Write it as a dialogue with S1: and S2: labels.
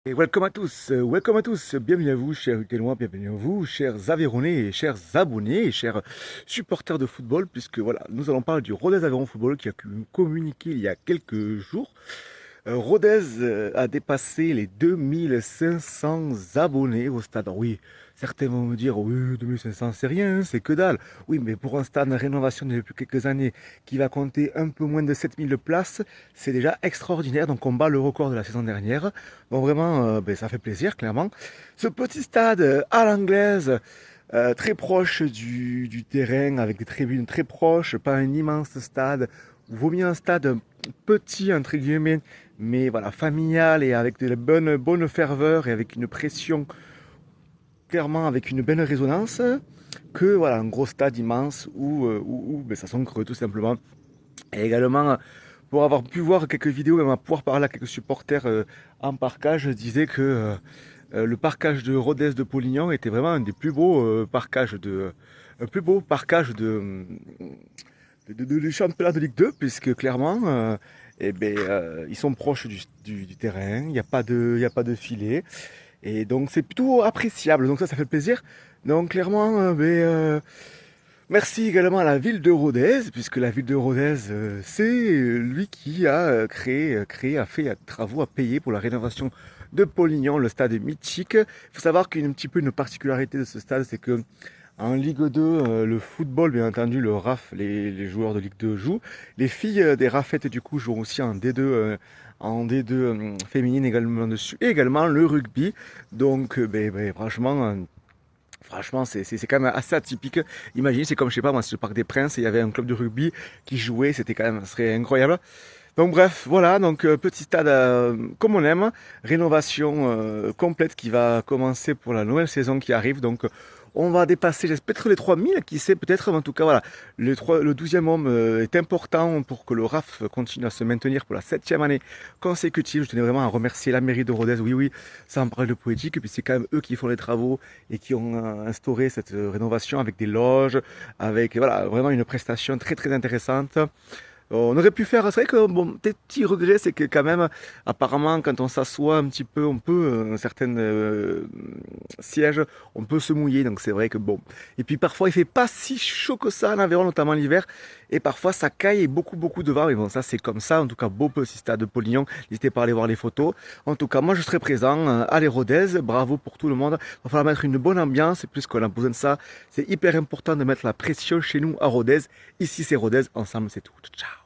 S1: Et welcome à tous, bienvenue à vous, chers Utélois, bienvenue à vous, chers Aveyronais et chers abonnés et chers supporters de football, puisque voilà, nous allons parler du Rodez Aveyron Football qui a communiqué il y a quelques jours. Rodez a dépassé les 2500 abonnés au stade. Alors oui, certains vont me dire, oui, 2500 c'est rien, c'est que dalle. Oui, mais pour un stade en rénovation depuis quelques années qui va compter un peu moins de 7000 places, c'est déjà extraordinaire. Donc on bat le record de la saison dernière. Donc vraiment, ça fait plaisir, clairement. Ce petit stade à l'anglaise, très proche du terrain, avec des tribunes très proches, pas un immense stade. Vaut mieux un stade petit, entre guillemets, mais voilà, familial et avec de la bonne ferveur et avec une pression, clairement avec une belle résonance, que voilà, un gros stade immense où ça sonne creux tout simplement. Et également, pour avoir pu voir quelques vidéos, même à pouvoir parler à quelques supporters en parkage, disaient que le parkage de Rodez de Polignan était vraiment un des plus beaux parkages du championnat de Ligue 2, puisque clairement, ils sont proches du terrain, il y a pas de filet, et donc c'est plutôt appréciable, donc ça fait plaisir. Donc clairement, merci également à la ville de Rodez, puisque la ville de Rodez, c'est lui qui a a fait travaux à payer pour la rénovation de Polignan, le stade mythique. Il faut savoir qu'une petit peu une particularité de ce stade, c'est que en Ligue 2, le football, bien entendu, le RAF, les joueurs de Ligue 2 jouent. Les filles des RAFettes, du coup, jouent aussi en D2 féminine également dessus. Et également le rugby. Donc, franchement, c'est quand même assez atypique. Imaginez, c'est comme, je sais pas, moi, c'est le Parc des Princes et il y avait un club de rugby qui jouait. C'était quand même, ce serait incroyable. Donc bref, voilà, donc petit stade comme on aime, rénovation complète qui va commencer pour la nouvelle saison qui arrive. Donc on va dépasser, j'espère, peut-être les 3000, qui sait, peut-être, mais en tout cas voilà, le 12e homme est important pour que le RAF continue à se maintenir pour la 7e année consécutive. Je tenais vraiment à remercier la mairie de Rodez, oui, oui, ça en parle de poétique, et puis c'est quand même eux qui font les travaux et qui ont instauré cette rénovation avec des loges, avec voilà, vraiment une prestation très très intéressante. On aurait pu faire, c'est vrai que bon, petit regret, c'est que quand même, apparemment, quand on s'assoit un petit peu, on peut, certains sièges, on peut se mouiller, donc c'est vrai que bon. Et puis parfois, il fait pas si chaud que ça en Aveyron, notamment l'hiver, et parfois ça caille et beaucoup de vent, mais bon, ça c'est comme ça, en tout cas, beau petit stade de Polignon, n'hésitez pas à aller voir les photos. En tout cas, moi je serai présent, à les Rodez, bravo pour tout le monde, il va falloir mettre une bonne ambiance, plus qu'on a besoin de ça, c'est hyper important de mettre la pression chez nous à Rodez, ici c'est Rodez, ensemble c'est tout, ciao.